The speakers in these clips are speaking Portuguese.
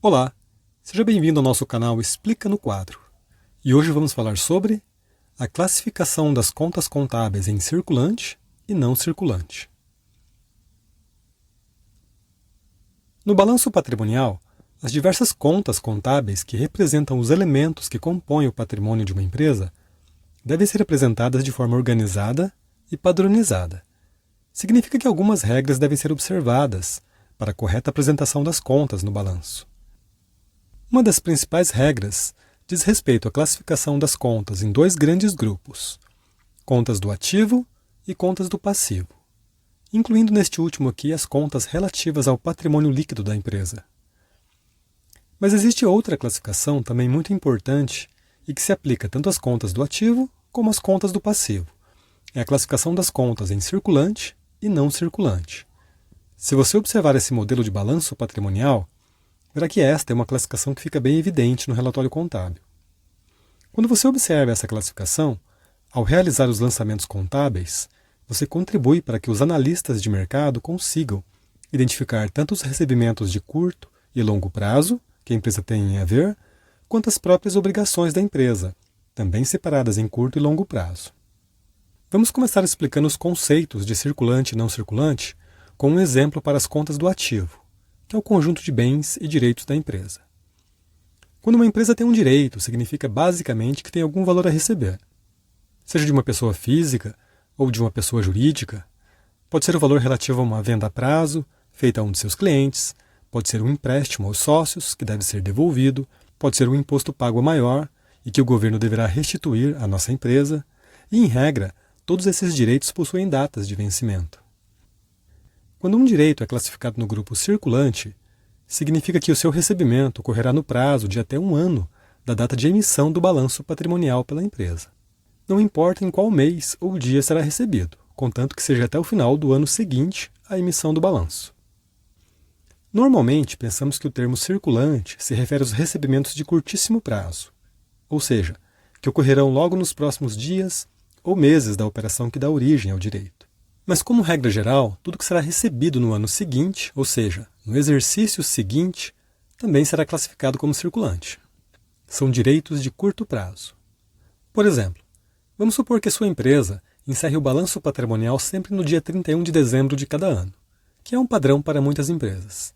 Olá, seja bem-vindo ao nosso canal Explica no Quadro. E hoje vamos falar sobre a classificação das contas contábeis em circulante e não circulante. No balanço patrimonial, as diversas contas contábeis que representam os elementos que compõem o patrimônio de uma empresa devem ser apresentadas de forma organizada e padronizada. Significa que algumas regras devem ser observadas para a correta apresentação das contas no balanço. Uma das principais regras diz respeito à classificação das contas em dois grandes grupos, contas do ativo e contas do passivo, incluindo neste último aqui as contas relativas ao patrimônio líquido da empresa. Mas existe outra classificação também muito importante e que se aplica tanto às contas do ativo como às contas do passivo. É a classificação das contas em circulante e não circulante. Se você observar esse modelo de balanço patrimonial, verá que esta é uma classificação que fica bem evidente no relatório contábil. Quando você observa essa classificação, ao realizar os lançamentos contábeis, você contribui para que os analistas de mercado consigam identificar tanto os recebimentos de curto e longo prazo que a empresa tem em haver, quanto as próprias obrigações da empresa, também separadas em curto e longo prazo. Vamos começar explicando os conceitos de circulante e não circulante com um exemplo para as contas do ativo, que é o conjunto de bens e direitos da empresa. Quando uma empresa tem um direito, significa basicamente que tem algum valor a receber. Seja de uma pessoa física ou de uma pessoa jurídica, pode ser o valor relativo a uma venda a prazo, feita a um de seus clientes, pode ser um empréstimo aos sócios, que deve ser devolvido, pode ser um imposto pago a maior e que o governo deverá restituir à nossa empresa, e, em regra, todos esses direitos possuem datas de vencimento. Quando um direito é classificado no grupo circulante, significa que o seu recebimento ocorrerá no prazo de até um ano da data de emissão do balanço patrimonial pela empresa. Não importa em qual mês ou dia será recebido, contanto que seja até o final do ano seguinte à emissão do balanço. Normalmente, pensamos que o termo circulante se refere aos recebimentos de curtíssimo prazo, ou seja, que ocorrerão logo nos próximos dias ou meses da operação que dá origem ao direito. Mas, como regra geral, tudo que será recebido no ano seguinte, ou seja, no exercício seguinte, também será classificado como circulante. São direitos de curto prazo. Por exemplo, vamos supor que a sua empresa encerre o balanço patrimonial sempre no dia 31 de dezembro de cada ano, que é um padrão para muitas empresas.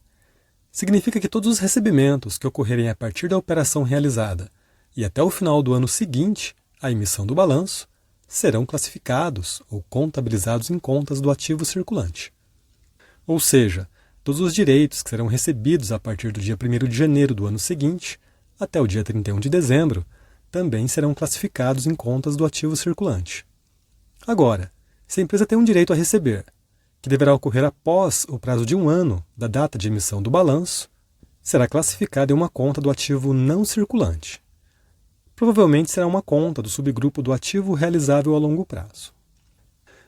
Significa que todos os recebimentos que ocorrerem a partir da operação realizada e até o final do ano seguinte à emissão do balanço, serão classificados ou contabilizados em contas do ativo circulante. Ou seja, todos os direitos que serão recebidos a partir do dia 1º de janeiro do ano seguinte até o dia 31 de dezembro também serão classificados em contas do ativo circulante. Agora, se a empresa tem um direito a receber, que deverá ocorrer após o prazo de um ano da data de emissão do balanço, será classificado em uma conta do ativo não circulante. Provavelmente será uma conta do subgrupo do ativo realizável a longo prazo.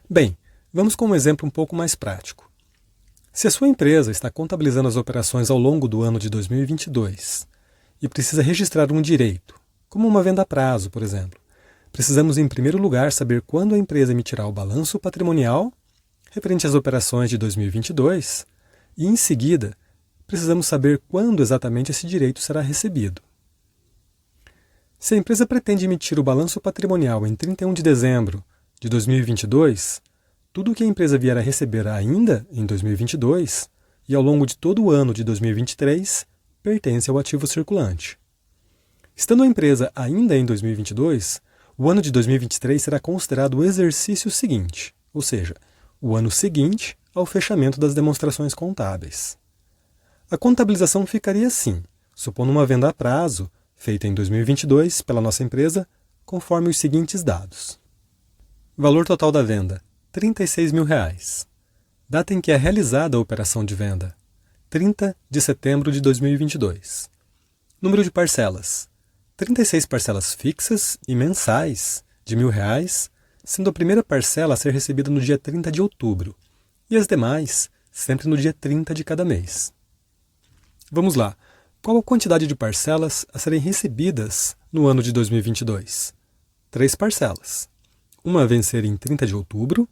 Bem, vamos com um exemplo um pouco mais prático. Se a sua empresa está contabilizando as operações ao longo do ano de 2022 e precisa registrar um direito, como uma venda a prazo, por exemplo, precisamos em primeiro lugar saber quando a empresa emitirá o balanço patrimonial referente às operações de 2022 e, em seguida, precisamos saber quando exatamente esse direito será recebido. Se a empresa pretende emitir o balanço patrimonial em 31 de dezembro de 2022, tudo o que a empresa vier a receber ainda em 2022 e ao longo de todo o ano de 2023 pertence ao ativo circulante. Estando a empresa ainda em 2022, o ano de 2023 será considerado o exercício seguinte, ou seja, o ano seguinte ao fechamento das demonstrações contábeis. A contabilização ficaria assim, supondo uma venda a prazo feita em 2022 pela nossa empresa, conforme os seguintes dados. Valor total da venda, R$ 36.000. Data em que é realizada a operação de venda, 30 de setembro de 2022. Número de parcelas, 36 parcelas fixas e mensais de R$ 1.000, sendo a primeira parcela a ser recebida no dia 30 de outubro, e as demais sempre no dia 30 de cada mês. Vamos lá. Qual a quantidade de parcelas a serem recebidas no ano de 2022? 3 parcelas. Uma a vencer em 30 de outubro,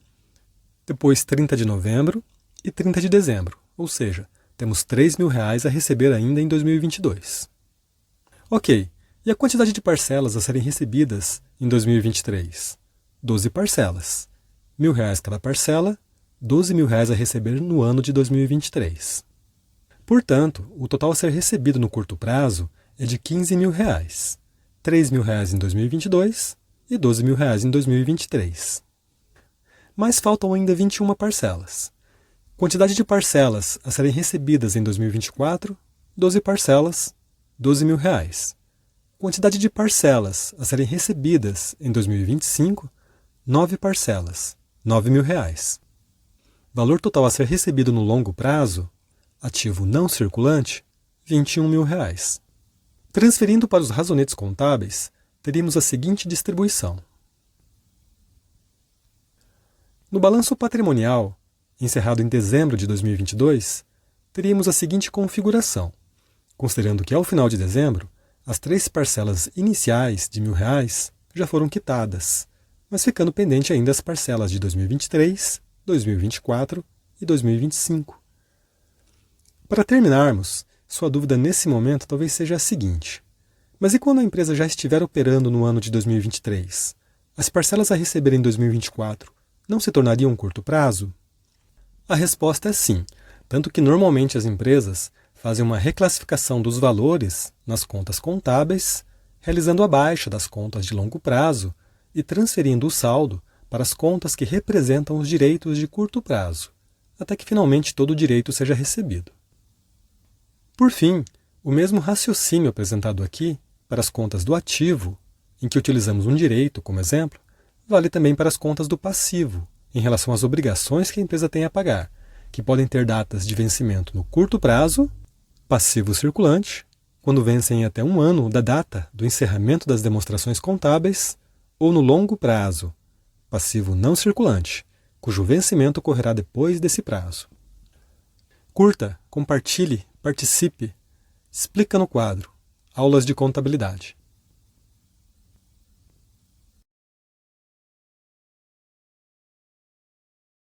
depois 30 de novembro e 30 de dezembro, ou seja, Temos R$ 3.000 a receber ainda em 2022. Ok, e a quantidade de parcelas a serem recebidas em 2023? 12 parcelas. R$ 1.000 cada parcela, R$ 12.000 a receber no ano de 2023. Portanto, o total a ser recebido no curto prazo é de R$ 15.000, R$ 3.000 em 2022 e R$ 12.000 em 2023. Mas faltam ainda 21 parcelas. Quantidade de parcelas a serem recebidas em 2024, 12 parcelas, R$ 12.000. Quantidade de parcelas a serem recebidas em 2025, 9 parcelas, R$ 9.000. Valor total a ser recebido no longo prazo, ativo não circulante, R$ 21.000. Transferindo para os razonetes contábeis, teríamos a seguinte distribuição. No balanço patrimonial, encerrado em dezembro de 2022, teríamos a seguinte configuração, considerando que ao final de dezembro, as 3 parcelas iniciais de R$ 1.000 já foram quitadas, mas ficando pendente ainda as parcelas de 2023, 2024 e 2025. Para terminarmos, sua dúvida nesse momento talvez seja a seguinte: mas e quando a empresa já estiver operando no ano de 2023? As parcelas a receber em 2024 não se tornariam um curto prazo? A resposta é sim, tanto que normalmente as empresas fazem uma reclassificação dos valores nas contas contábeis, realizando a baixa das contas de longo prazo e transferindo o saldo para as contas que representam os direitos de curto prazo, até que finalmente todo o direito seja recebido. Por fim, o mesmo raciocínio apresentado aqui para as contas do ativo, em que utilizamos um direito como exemplo, vale também para as contas do passivo, em relação às obrigações que a empresa tem a pagar, que podem ter datas de vencimento no curto prazo, passivo circulante, quando vencem até 1 ano da data do encerramento das demonstrações contábeis, ou no longo prazo, passivo não circulante, cujo vencimento ocorrerá depois desse prazo. Curta, compartilhe, participe, explica no quadro Aulas de Contabilidade.